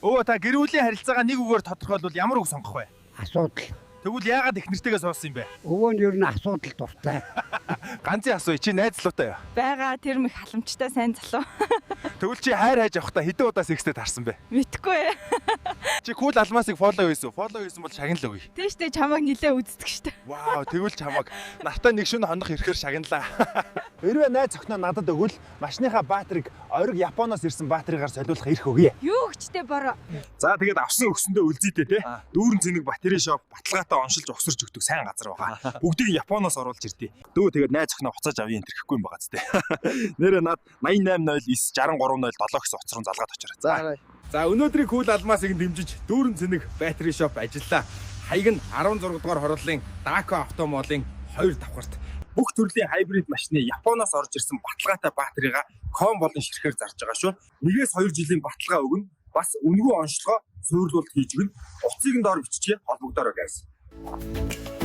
Өө та гэр бүлийн харилцаагаа нэг үгээр тодорхойлвол ямар үг сонгох вэ? Асуудал. Тэгвэл яагаад их нэртэйгээ суусан юм бэ? Өвөө нь ер нь асуудал дуртай. Ганцын асуу чи найзлуутай юу? Бага тэр мэх халамжтай сайн залуу. Тэгвэл чи хайр хайж явахдаа хэдэн удаа секстэй тарсан бэ? Мэдхгүй. Чи кул алмасыг фоллоу хийсэн. Фоллоу хийсэн бол шагналаа үгүй. Тийштэй чамайг нилээ үздэг штэ. Вау, тэгвэл чамаг нартай нэг шөнө хонох ирэхээр шагналаа. Хэрвээ найз охиноо надад өгвөл машиныхаа баатрийг ориг Японоос ирсэн баатрийгаар солиулах эрх өгье. Юу гэжтэй бороо. За тэгээд авсан өгсөндөө үлзийтэй те. Дүүрэн цэник батареи шоп баталгаатай оншилж огсорч өгдөг сайн газар байгаа. Бүгдийг Японоос оруулж ирдээ. Дөө тэгээд найз охиноо буцааж авъя энэ тэрхэхгүй юм байгаа зү. Нэрээ над 8809 6307 гэсэн утас руу залгаад очираа. За өнөөдрийн кул алмасыг дэмжиж дүүрэн цэник батареи шоп ажиллаа. Хаяг нь 16 дугаар хорооллын Дако автомолын 2 давхарт бүх төрлийн хайбрид машины Японоос орж ирсэн баталгаатай батарейга ком болон ширхээр зарж байгаа шүү. 1-2 жилийн баталгаа өгнө. Бас үнэгүй онцлогоо суйрлуулалт хийж өгнө. Утсыг нь доор биччихье холбогдороо guys.